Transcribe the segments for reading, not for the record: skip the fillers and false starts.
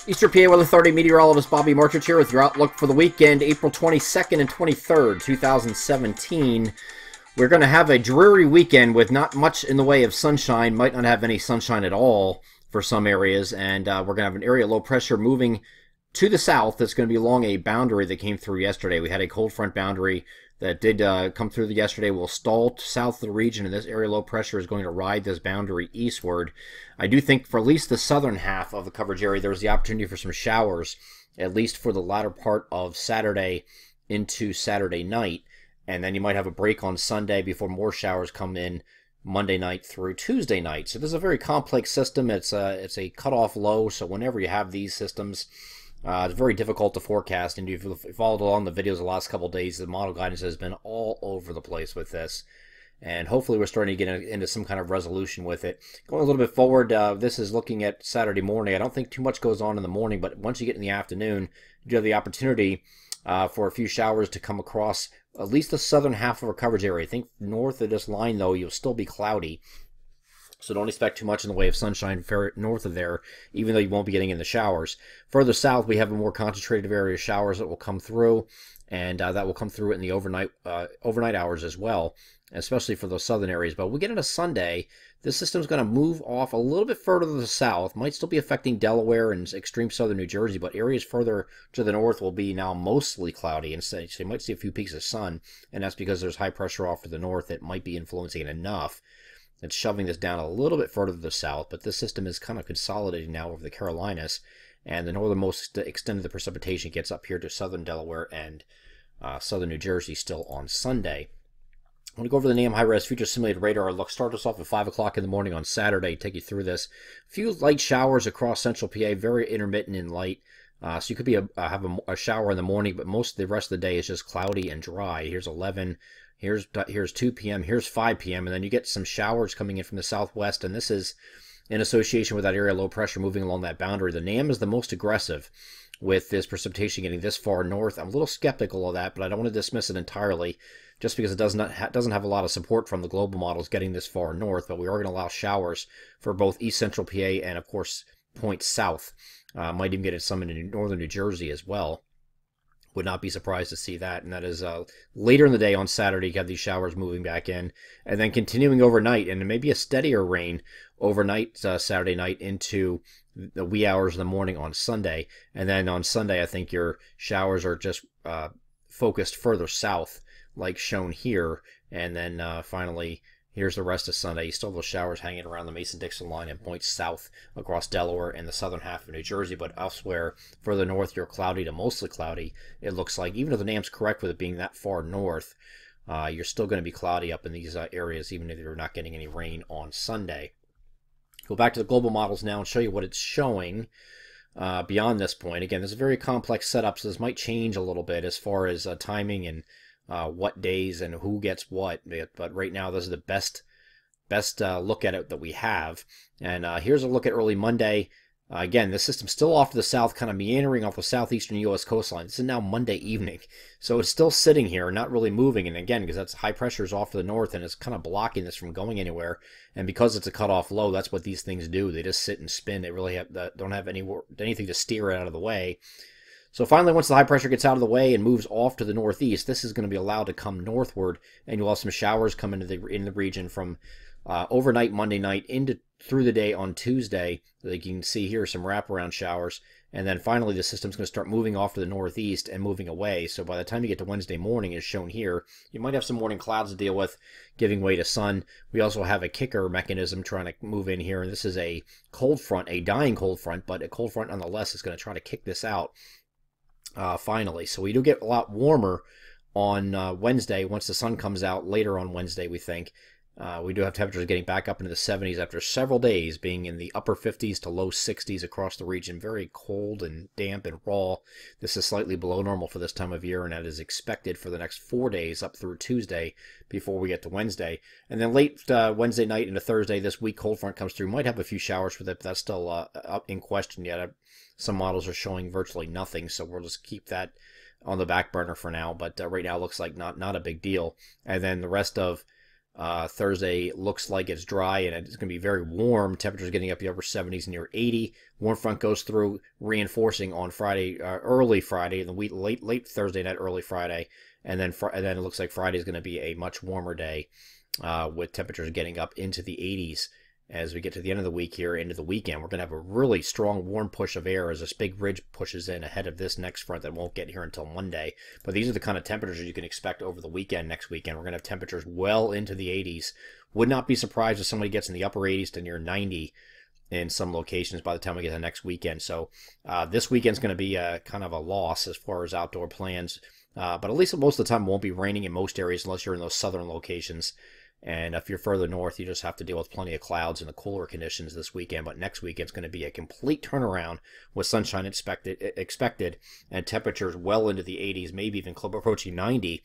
Eastern PA Weather Authority meteorologist Bobby Marchich here with your outlook for the weekend, April 22nd and 23rd, 2017. We're going to have a dreary weekend with not much in the way of sunshine, might not have any sunshine at all for some areas, and we're going to have an area of low pressure moving to the south that's going to be along a boundary that came through yesterday. We had a cold front boundary that did come through yesterday. Will stall south of the region, and this area low pressure is going to ride this boundary eastward. I do think for at least the southern half of the coverage area, there's the opportunity for some showers, at least for the latter part of Saturday into Saturday night. And then you might have a break on Sunday before more showers come in Monday night through Tuesday night. So this is a very complex system. It's a cutoff low, so whenever you have these systems, it's very difficult to forecast, and if you've followed along the videos the last couple of days, the model guidance has been all over the place with this, and hopefully we're starting to get into some kind of resolution with it. Going a little bit forward, this is looking at Saturday morning. I don't think too much goes on in the morning, but once you get in the afternoon, you have the opportunity for a few showers to come across at least the southern half of our coverage area. I think north of this line, though, you'll still be cloudy. So don't expect too much in the way of sunshine north of there, even though you won't be getting in the showers. Further south, we have a more concentrated area of showers that will come through, and that will come through in the overnight hours as well, especially for those southern areas. But when we get into Sunday, this system is going to move off a little bit further to the south. Might still be affecting Delaware and extreme southern New Jersey, but areas further to the north will be now mostly cloudy. And so you might see a few peaks of sun, and that's because there's high pressure off to the north that might be influencing it enough. It's shoving this down a little bit further to the south, but this system is kind of consolidating now over the Carolinas, and the northernmost extent of the precipitation gets up here to southern Delaware and southern New Jersey still on Sunday. I'm going to go over the NAM high-res future simulated radar look. Start us off at 5 o'clock in the morning on Saturday, take you through this. A few light showers across central PA, very intermittent and light. So you could be have a shower in the morning, but most of the rest of the day is just cloudy and dry. Here's 11. Here's 2 p.m., here's 5 p.m., and then you get some showers coming in from the southwest, and this is in association with that area of low pressure moving along that boundary. The NAM is the most aggressive with this precipitation getting this far north. I'm a little skeptical of that, but I don't want to dismiss it entirely just because it doesn't have a lot of support from the global models getting this far north, but we are going to allow showers for both east central PA and, of course, points south. Might even get some in northern New Jersey as well. Would not be surprised to see that, and that is later in the day on Saturday. You have these showers moving back in, and then continuing overnight, and maybe a steadier rain overnight Saturday night into the wee hours of the morning on Sunday. And then on Sunday, I think your showers are just focused further south, like shown here, and then finally, here's the rest of Sunday. You still have those showers hanging around the Mason-Dixon line and points south across Delaware and the southern half of New Jersey, but elsewhere, further north, you're cloudy to mostly cloudy. It looks like, even if the NAM's correct with it being that far north, you're still going to be cloudy up in these areas, even if you're not getting any rain on Sunday. Go back to the global models now and show you what it's showing beyond this point. Again, this is a very complex setup, so this might change a little bit as far as timing and what days and who gets what, but right now this is the best look at it that we have. And here's a look at early Monday. Again, this system's still off to the south, kind of meandering off the southeastern U.S. coastline. This is now Monday evening, so it's still sitting here, not really moving. And again, because that's high pressure is off to the north, and it's kind of blocking this from going anywhere. And because it's a cutoff low, that's what these things do. They just sit and spin. They really don't have anything to steer it out of the way. So finally, once the high pressure gets out of the way and moves off to the northeast, this is going to be allowed to come northward, and you'll have some showers come in the region from overnight Monday night through the day on Tuesday. Like you can see here, some wraparound showers, and then finally the system's going to start moving off to the northeast and moving away. So by the time you get to Wednesday morning, as shown here, you might have some morning clouds to deal with, giving way to sun. We also have a kicker mechanism trying to move in here, and this is a cold front, a dying cold front, but a cold front nonetheless is going to try to kick this out. Finally, so we do get a lot warmer on Wednesday once the sun comes out later on Wednesday, we think. We do have temperatures getting back up into the 70s after several days being in the upper 50s to low 60s across the region. Very cold and damp and raw. This is slightly below normal for this time of year, and that is expected for the next 4 days up through Tuesday before we get to Wednesday. And then late Wednesday night into Thursday, this weak cold front comes through. Might have a few showers with it, but that's still up in question yet. Some models are showing virtually nothing, so we'll just keep that on the back burner for now. But right now it looks like not a big deal. And then the rest of Thursday looks like it's dry and it's going to be very warm. Temperatures getting up the upper 70s near 80. Warm front goes through, reinforcing on Friday, early Friday, the week late Thursday night, early Friday, and then it looks like Friday is going to be a much warmer day, with temperatures getting up into the 80s. As we get to the end of the week here, into the weekend, we're going to have a really strong warm push of air as this big ridge pushes in ahead of this next front that won't get here until Monday. But these are the kind of temperatures you can expect over the weekend. Next weekend, we're going to have temperatures well into the 80s. Would not be surprised if somebody gets in the upper 80s to near 90 in some locations by the time we get to next weekend. So this weekend's going to be kind of a loss as far as outdoor plans. But at least most of the time it won't be raining in most areas unless you're in those southern locations. And if you're further north, you just have to deal with plenty of clouds and the cooler conditions this weekend. But next weekend it's going to be a complete turnaround with sunshine expected and temperatures well into the 80s, maybe even approaching 90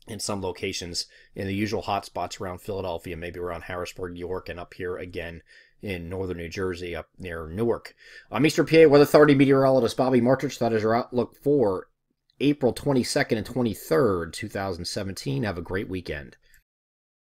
in some locations in the usual hot spots around Philadelphia, maybe around Harrisburg, York, and up here again in northern New Jersey, up near Newark. I'm Eastern PA Weather Authority meteorologist Bobby Martich. That is your outlook for April 22nd and 23rd, 2017. Have a great weekend.